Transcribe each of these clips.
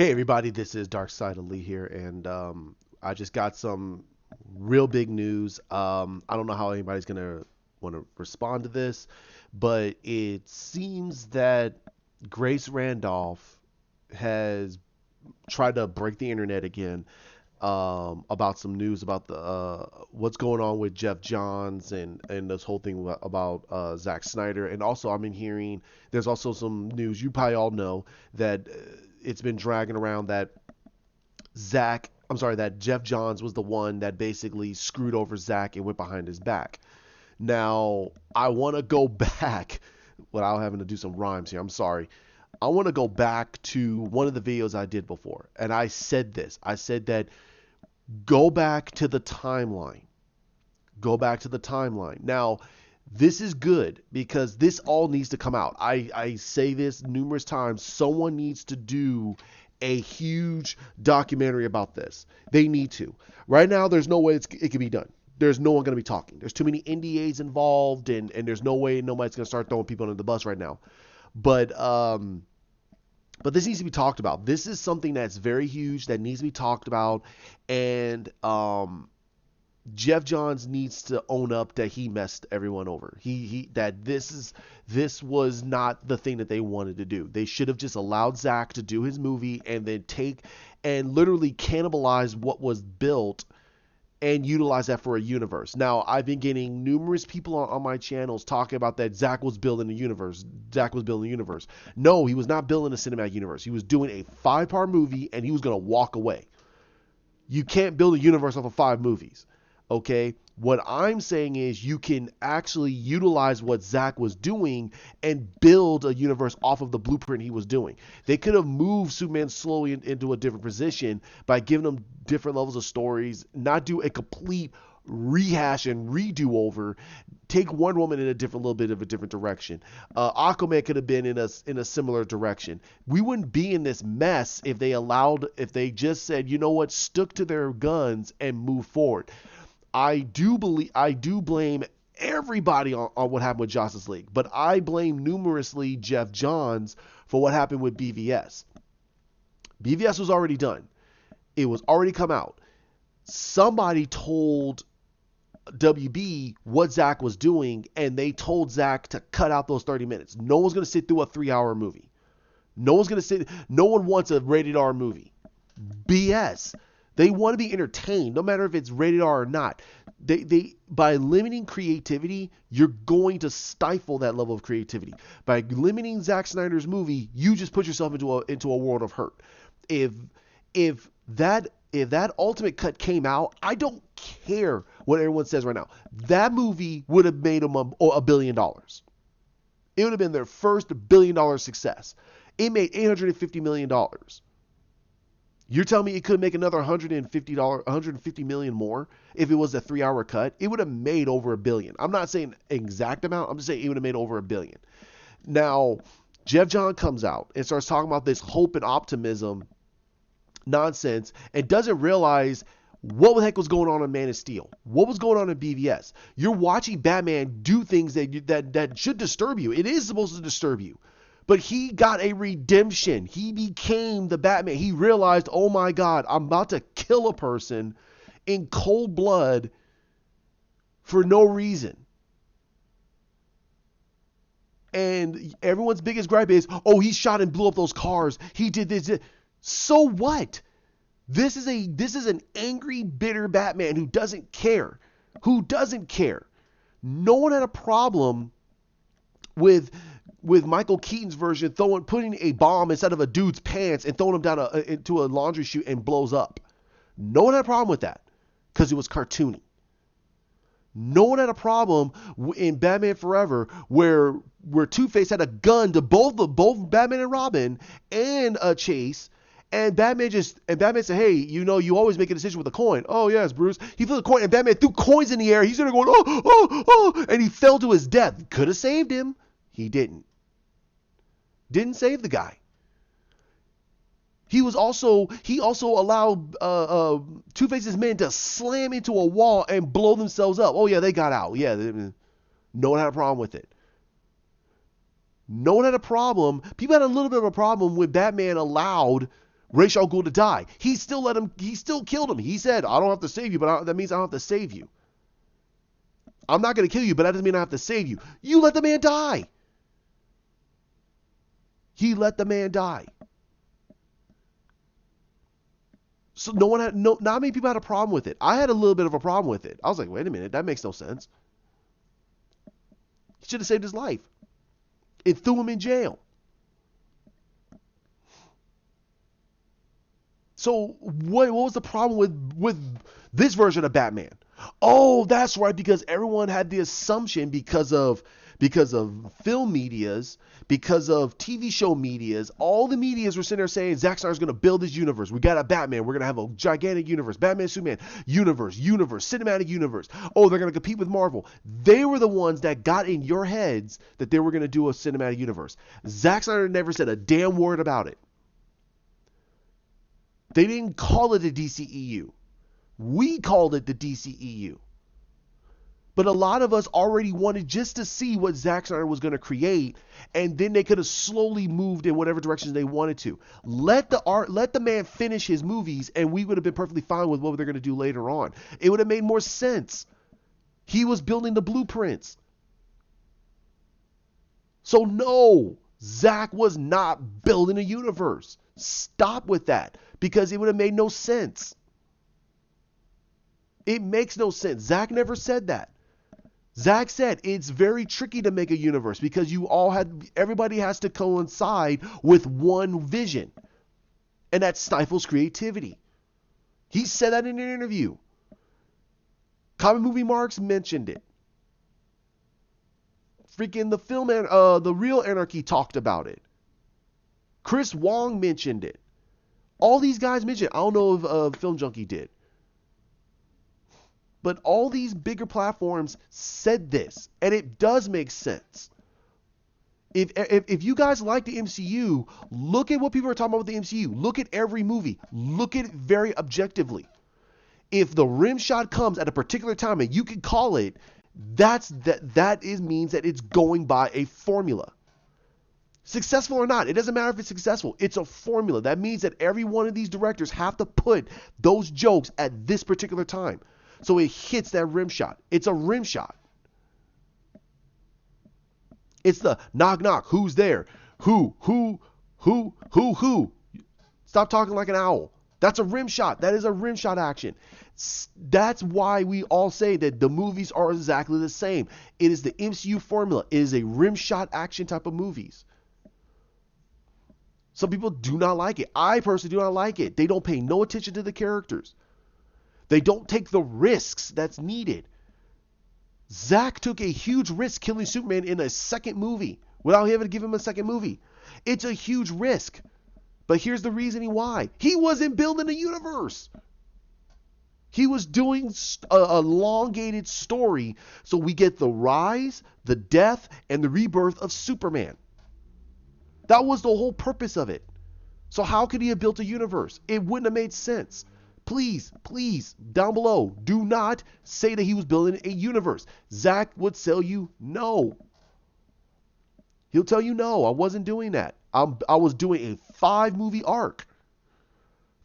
Hey everybody, this is Dark Side of Lee here, and I just got some real big news. I don't know how anybody's gonna want to respond to this, but it seems that Grace Randolph has tried to break the internet again about some news about the what's going on with Jeff Johns and this whole thing about Zack Snyder, and also I've been hearing there's also some news you probably all know that it's been dragging around that that Jeff Johns was the one that basically screwed over Zack and went behind his back. Now I want to go back without having to do some rhymes here. I'm sorry. I want to go back to one of the videos I did before, and I said this. I said that go back to the timeline. Go back to the timeline. Now, this is good because this all needs to come out. I say this numerous times. Someone needs to do a huge documentary about this. They need to. Right now, there's no way it can be done. There's no one going to be talking. There's too many NDAs involved, and there's no way nobody's going to start throwing people under the bus right now. But this needs to be talked about. This is something that's very huge that needs to be talked about, and Jeff Johns needs to own up that he messed everyone over. He that this was not the thing that they wanted to do. They should have just allowed Zack to do his movie and then take and literally cannibalize what was built and utilize that for a universe. Now, I've been getting numerous people on my channels talking about that Zack was building a universe. Zack was building a universe. No, he was not building a cinematic universe. He was doing a 5-part movie and he was going to walk away. You can't build a universe off of 5 movies. Okay? What I'm saying is you can actually utilize what Zack was doing and build a universe off of the blueprint he was doing. They could have moved Superman slowly into a different position by giving him different levels of stories, not do a complete rehash and redo over. Take Wonder Woman in a little bit of a different direction. Aquaman could have been in a similar direction. We wouldn't be in this mess if they just said, you know what, stuck to their guns and move forward. I do blame everybody on what happened with Justice League, but I blame numerously Jeff Johns for what happened with BVS. BVS was already done. It was already come out. Somebody told WB what Zack was doing, and they told Zack to cut out those 30 minutes. No one's going to sit through a 3-hour movie. No one wants a rated R movie. BS. They want to be entertained, no matter if it's rated R or not. They by limiting creativity, you're going to stifle that level of creativity. By limiting Zack Snyder's movie, you just put yourself into a world of hurt. If that ultimate cut came out, I don't care what everyone says right now. That movie would have made them $1 billion. It would have been their first $1 billion success. It made $850 million. You're telling me it could make another $150 million more if it was a 3-hour cut? It would have made over $1 billion. I'm not saying exact amount. I'm just saying it would have made over $1 billion. Now, Jeff Johns comes out and starts talking about this hope and optimism nonsense and doesn't realize what the heck was going on in Man of Steel. What was going on in BVS? You're watching Batman do things that should disturb you. It is supposed to disturb you. But he got a redemption. He became the Batman. He realized, oh my God, I'm about to kill a person in cold blood for no reason. And everyone's biggest gripe is, oh, he shot and blew up those cars. He did this. So what? This is an angry, bitter Batman who doesn't care. No one had a problem with Michael Keaton's version putting a bomb inside of a dude's pants and throwing him down into a laundry chute and blows up. No one had a problem with that because it was cartoony. No one had a problem in Batman Forever where Two-Face had a gun to both Batman and Robin and a chase. And Batman said, hey, you always make a decision with a coin. Oh, yes, Bruce. He threw the coin, and Batman threw coins in the air. He's going, oh, and he fell to his death. Could have saved him. He didn't. Didn't save the guy. He also allowed Two-Face's men to slam into a wall and blow themselves up. Oh, yeah, they got out. Yeah, no one had a problem with it. No one had a problem. People had a little bit of a problem when Batman allowed Ra's al Ghul to die. He still let him. He still killed him. He said, "I don't have to save you, but that means I don't have to save you. I'm not going to kill you, but that doesn't mean I have to save you." You let the man die. He let the man die. So not many people had a problem with it. I had a little bit of a problem with it. I was like, wait a minute, that makes no sense. He should have saved his life. It threw him in jail. So what was the problem with this version of Batman? Oh, that's right, because everyone had the assumption because of film medias, because of TV show medias, all the medias were sitting there saying Zack Snyder's going to build his universe. We got a Batman. We're going to have a gigantic universe. Batman, Superman, universe, cinematic universe. Oh, they're going to compete with Marvel. They were the ones that got in your heads that they were going to do a cinematic universe. Zack Snyder never said a damn word about it. They didn't call it a DCEU. We called it the DCEU. But a lot of us already wanted just to see what Zack Snyder was going to create, and then they could have slowly moved in whatever direction they wanted to. Let the man finish his movies, and we would have been perfectly fine with what they're going to do later on. It would have made more sense. He was building the blueprints. So no, Zack was not building a universe. Stop with that, because it would have made no sense. It makes no sense. Zack never said that. Zack said it's very tricky to make a universe because everybody has to coincide with one vision. And that stifles creativity. He said that in an interview. Comic Movie Marks mentioned it. Freaking the Real Anarchy talked about it. Chris Wong mentioned it. All these guys mentioned it. I don't know if Film Junkie did. But all these bigger platforms said this, and it does make sense. If you guys like the MCU, look at what people are talking about with the MCU. Look at every movie. Look at it very objectively. If the rim shot comes at a particular time and you can call it, means that it's going by a formula. Successful or not, it doesn't matter if it's successful. It's a formula. That means that every one of these directors have to put those jokes at this particular time. So it hits that rim shot. It's a rim shot. It's the knock knock. Who's there? Who? Stop talking like an owl. That's a rim shot. That is a rim shot action. That's why we all say that the movies are exactly the same. It is the MCU formula. It is a rim shot action type of movies. Some people do not like it. I personally do not like it. They don't pay no attention to the characters. They don't take the risks that's needed. Zack took a huge risk killing Superman in a second movie without having to give him a second movie. It's a huge risk. But here's the reasoning why. He wasn't building a universe. He was doing a elongated story so we get the rise, the death, and the rebirth of Superman. That was the whole purpose of it. So how could he have built a universe? It wouldn't have made sense. Please, down below, do not say that he was building a universe. Zack would tell you no. He'll tell you no, I wasn't doing that. I was doing a 5-movie arc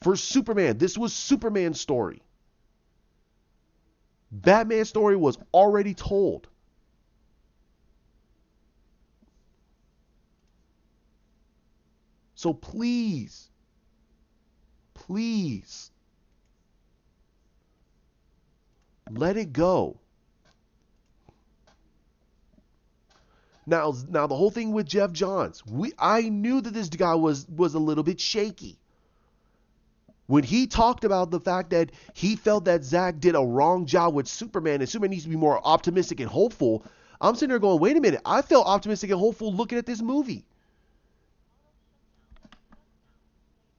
for Superman. This was Superman's story. Batman's story was already told. So please, let it go. Now the whole thing with Geoff Johns, I knew that this guy was a little bit shaky. When he talked about the fact that he felt that Zack did a wrong job with Superman and Superman needs to be more optimistic and hopeful, I'm sitting there going, wait a minute, I felt optimistic and hopeful looking at this movie.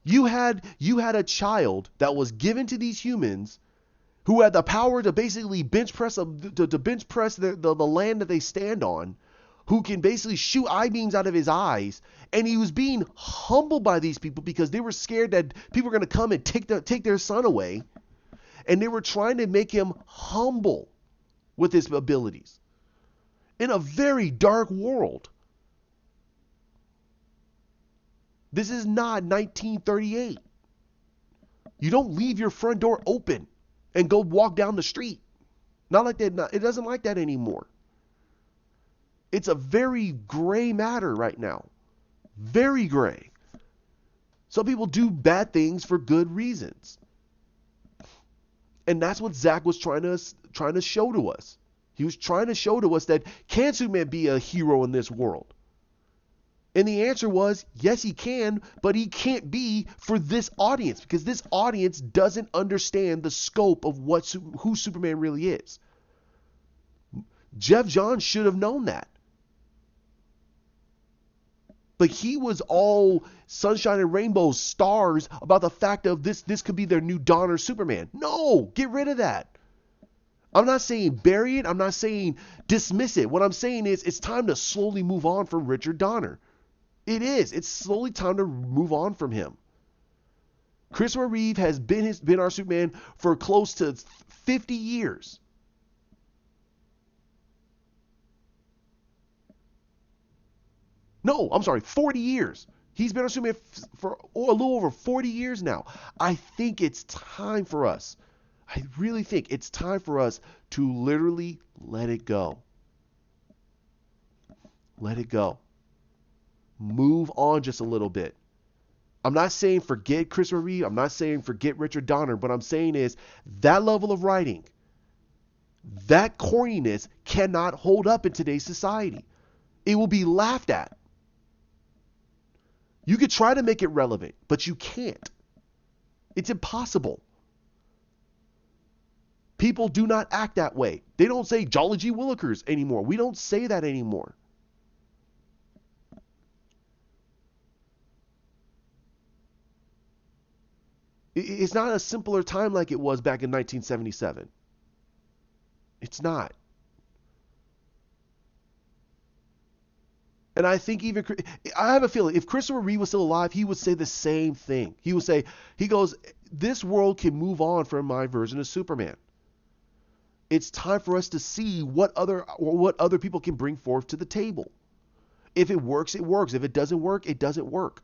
You had a child that was given to these humans who had the power to basically bench press the land that they stand on, who can basically shoot eye beams out of his eyes, and he was being humbled by these people because they were scared that people were going to come and take their son away, and they were trying to make him humble with his abilities in a very dark world. This is not 1938. You don't leave your front door open and go walk down the street. Not like that. It doesn't like that anymore. It's a very gray matter right now. Very gray. Some people do bad things for good reasons. And that's what Zach was trying to show to us. He was trying to show to us that can Superman be a hero in this world? And the answer was, yes, he can, but he can't be for this audience because this audience doesn't understand the scope of who Superman really is. Geoff Johns should have known that. But he was all sunshine and rainbows, stars about the fact of this could be their new Donner Superman. No, get rid of that. I'm not saying bury it. I'm not saying dismiss it. What I'm saying is it's time to slowly move on from Richard Donner. It is. It's slowly time to move on from him. Christopher Reeve has been our Superman for close to 50 years. No, I'm sorry, 40 years. He's been our Superman for a little over 40 years now. I think it's time for us. I really think it's time for us to literally let it go. Let it go. Move on just a little bit. I'm not saying forget Christopher Reeve. I'm not saying forget Richard Donner. But I'm saying is that level of writing, that corniness cannot hold up in today's society. It will be laughed at. You could try to make it relevant, but you can't. It's impossible. People do not act that way. They don't say Jolly G. Willikers anymore. We don't say that anymore. It's not a simpler time like it was back in 1977. It's not. And I think I have a feeling if Christopher Reeve was still alive, he would say the same thing. He would say, this world can move on from my version of Superman. It's time for us to see what other people can bring forth to the table. If it works, it works. If it doesn't work, it doesn't work.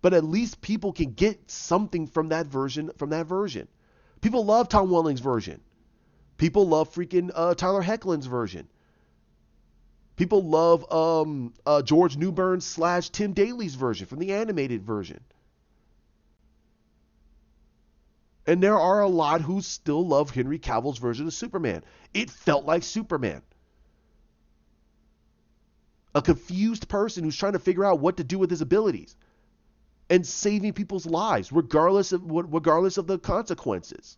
But at least people can get something from that version. People love Tom Welling's version. People love freaking Tyler Hoechlin's version. People love George Newbern / Tim Daly's version from the animated version. And there are a lot who still love Henry Cavill's version of Superman. It felt like Superman. A confused person who's trying to figure out what to do with his abilities. And saving people's lives, regardless of the consequences.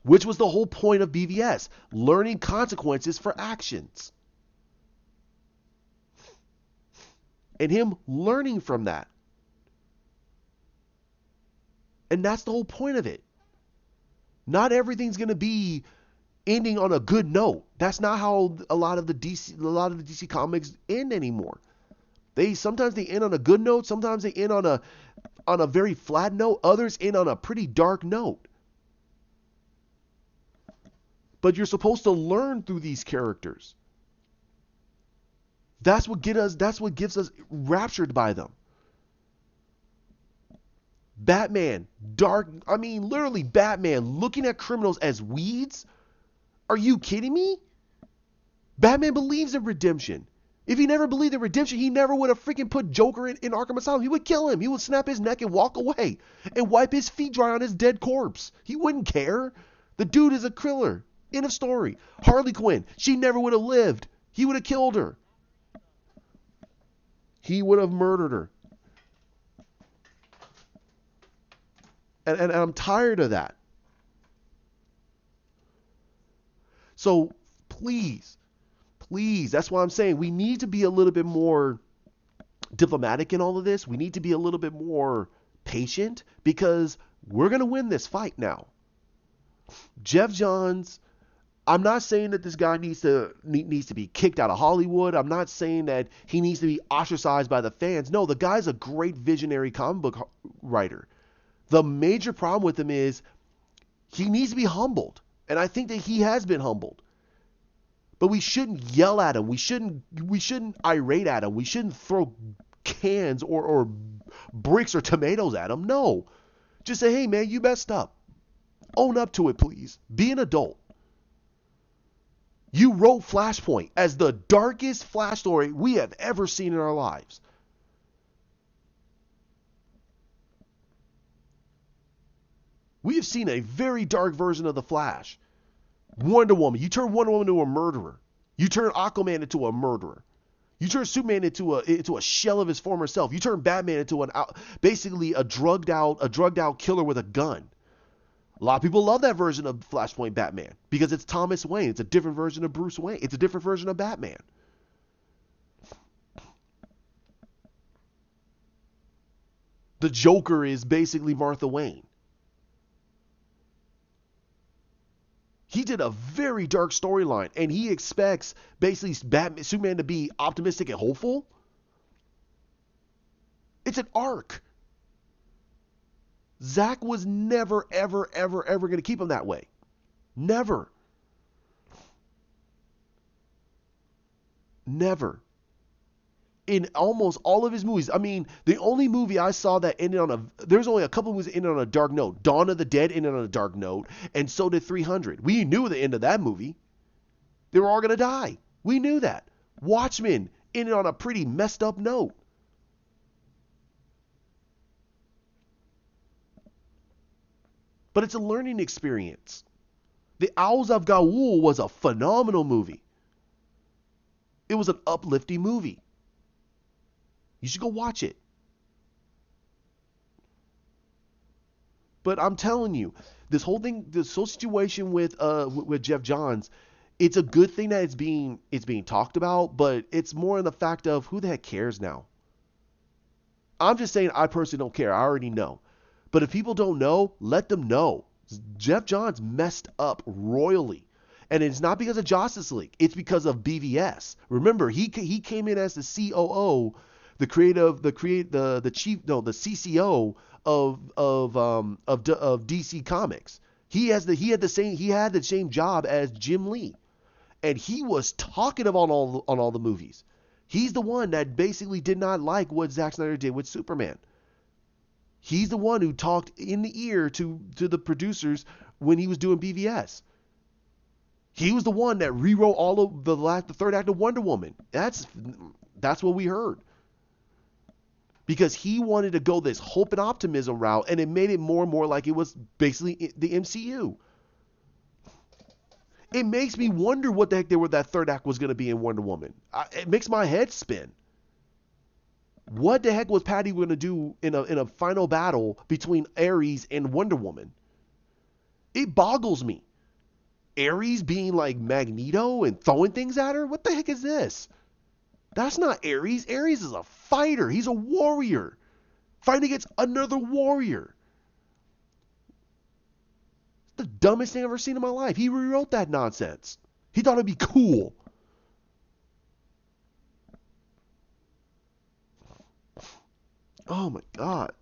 Which was the whole point of BVS, learning consequences for actions. And him learning from that. And that's the whole point of it. Not everything's going to be ending on a good note. That's not how a lot of the DC comics end anymore. Sometimes they end on a good note, sometimes they end on a very flat note, others end on a pretty dark note. But you're supposed to learn through these characters. That's what gives us raptured by them. Literally Batman looking at criminals as weeds? Are you kidding me? Batman believes in redemption. If he never believed in redemption, he never would have freaking put Joker in Arkham Asylum. He would kill him. He would snap his neck and walk away and wipe his feet dry on his dead corpse. He wouldn't care. The dude is a killer. End of story. Harley Quinn, she never would have lived. He would have killed her. He would have murdered her. And I'm tired of that. So please, that's why I'm saying we need to be a little bit more diplomatic in all of this. We need to be a little bit more patient because we're going to win this fight now. Geoff Johns, I'm not saying that this guy needs to be kicked out of Hollywood. I'm not saying that he needs to be ostracized by the fans. No, the guy's a great visionary comic book writer. The major problem with him is he needs to be humbled. And I think that he has been humbled. But we shouldn't yell at him. We shouldn't irate at him. We shouldn't throw cans or bricks or tomatoes at him. No. Just say, hey, man, you messed up. Own up to it, please. Be an adult. You wrote Flashpoint as the darkest Flash story we have ever seen in our lives. We have seen a very dark version of the Flash. Wonder Woman. You turn Wonder Woman into a murderer. You turn Aquaman into a murderer. You turn Superman into a shell of his former self. You turn Batman into basically a drugged out killer with a gun. A lot of people love that version of Flashpoint Batman because it's Thomas Wayne. It's a different version of Bruce Wayne. It's a different version of Batman. The Joker is basically Martha Wayne. He did a very dark storyline, and he expects basically Superman to be optimistic and hopeful. It's an arc. Zack was never, ever, ever, ever going to keep him that way. Never. Never. In almost all of his movies, I mean, the only movie I saw that ended on there's only a couple movies that ended on a dark note. Dawn of the Dead ended on a dark note, and so did 300. We knew the end of that movie. They were all going to die. We knew that. Watchmen ended on a pretty messed up note. But it's a learning experience. The Owls of Gaul was a phenomenal movie. It was an uplifting movie. You should go watch it. But I'm telling you, this whole situation with Geoff Johns, it's a good thing that it's being talked about, but it's more in the fact of who the heck cares now. I'm just saying I personally don't care. I already know. But if people don't know, let them know. Geoff Johns messed up royally. And it's not because of Justice League. It's because of BVS. Remember, he came in as the COO, the CCO of DC Comics. He had the same job as Jim Lee. And he was talkative on all the movies. He's the one that basically did not like what Zack Snyder did with Superman. He's the one who talked in the ear to the producers when he was doing BVS. He was the one that rewrote all of the third act of Wonder Woman. That's what we heard. Because he wanted to go this hope and optimism route, and it made it more and more like it was basically the MCU. It makes me wonder what the heck that third act was going to be in Wonder Woman. It makes my head spin. What the heck was Patty going to do in a final battle between Ares and Wonder Woman? It boggles me. Ares being like Magneto and throwing things at her? What the heck is this? That's not Ares. Ares is a fighter. He's a warrior. Fighting against another warrior. It's the dumbest thing I've ever seen in my life. He rewrote that nonsense. He thought it'd be cool. Oh my God.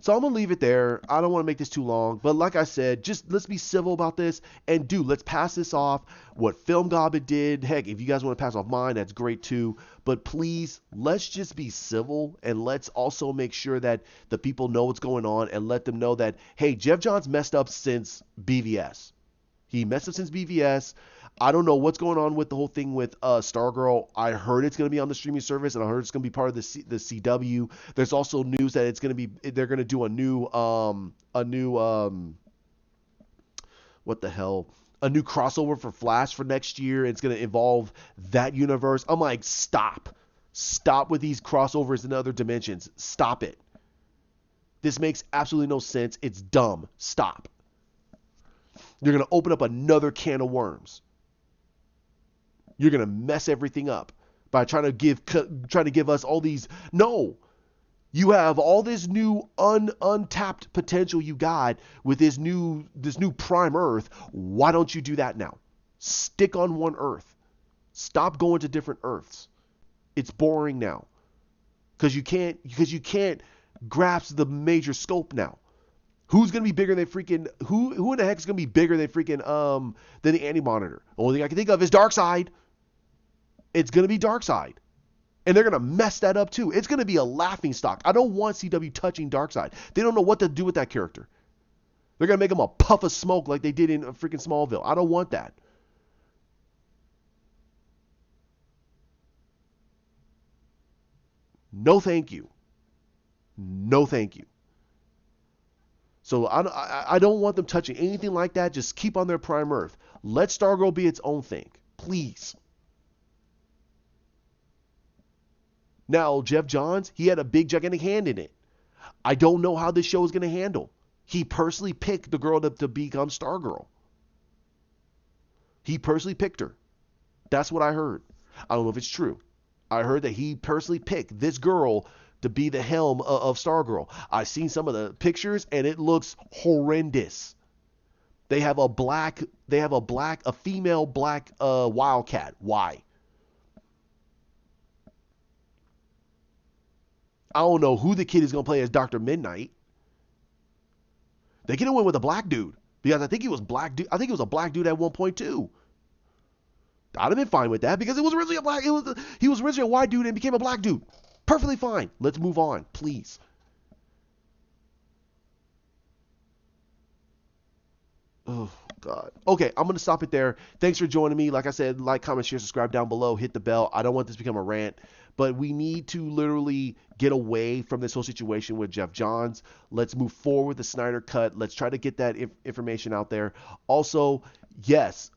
So I'm going to leave it there. I don't want to make this too long. But like I said, just let's be civil about this. And let's pass this off. What Film Gobbet did. Heck, if you guys want to pass off mine, that's great too. But please, let's just be civil. And let's also make sure that the people know what's going on. And let them know that, hey, Geoff Johns messed up since BVS. He messed up since BVS. I don't know what's going on with the whole thing with Stargirl. I heard it's going to be on the streaming service, and I heard it's going to be part of the CW. There's also news that they're going to do a new crossover for Flash for next year. It's going to involve that universe. I'm like, stop with these crossovers in other dimensions. Stop it. This makes absolutely no sense. It's dumb. Stop. You're going to open up another can of worms. You're going to mess everything up by trying to give us all these. No, you have all this new untapped potential you got with this new prime Earth. Why don't you do that now? Stick on one Earth. Stop going to different Earths. It's boring now because you can't grasp the major scope now. Who's gonna be bigger than freaking who in the heck is gonna be bigger than freaking than the Anti-Monitor? The only thing I can think of is Darkseid. It's gonna be Darkseid. And they're gonna mess that up too. It's gonna be a laughing stock. I don't want CW touching Darkseid. They don't know what to do with that character. They're gonna make him a puff of smoke like they did in freaking Smallville. I don't want that. No, thank you. No, thank you. So I don't want them touching anything like that. Just keep on their Prime Earth. Let Stargirl be its own thing, please. Now, Geoff Johns, he had a big gigantic hand in it. I don't know how this show is going to handle. He personally picked the girl to become Stargirl. He personally picked her. That's what I heard. I don't know if it's true. I heard that he personally picked this girl to be the helm of Stargirl. I've seen some of the pictures and it looks horrendous. A female black Wildcat. Why? I don't know who the kid is gonna play as Dr. Midnight. They could have went with a black dude because I think he was black dude. I think he was a black dude at one point too. I'd have been fine with that because it was originally a black. He was originally a white dude and became a black dude. Perfectly fine. Let's move on, please. Oh God. Okay, I'm gonna stop it there. Thanks for joining me. Like I said, like, comment, share, subscribe down below. Hit the bell. I don't want this to become a rant, but we need to literally get away from this whole situation with Geoff Johns. Let's move forward with the Snyder Cut. Let's try to get that information out there. Also, yes,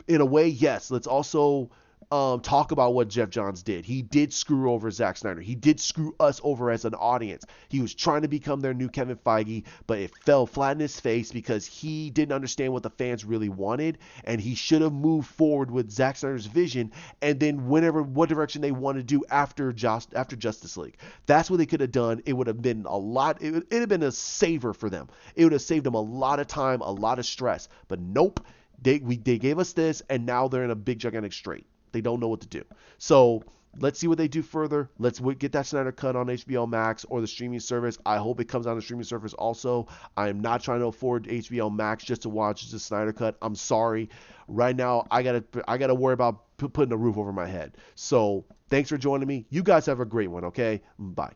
in a way, yes. Let's also talk about what Geoff Johns did. He did screw over Zack Snyder. He did screw us over as an audience. He was trying to become their new Kevin Feige, but it fell flat in his face because he didn't understand what the fans really wanted, and he should have moved forward with Zack Snyder's vision, and then what direction they want to do after Justice League. That's what they could have done. It would have been a lot. It would have been a saver for them. It would have saved them a lot of time, a lot of stress. But nope, they gave us this, and now they're in a big gigantic strait. They don't know what to do. So let's see what they do further. Let's get that Snyder Cut on HBO Max or the streaming service. I hope it comes on the streaming service also. I am not trying to afford HBO Max just to watch the Snyder Cut. I'm sorry. Right now, I gotta worry about putting a roof over my head. So thanks for joining me. You guys have a great one, okay? Bye.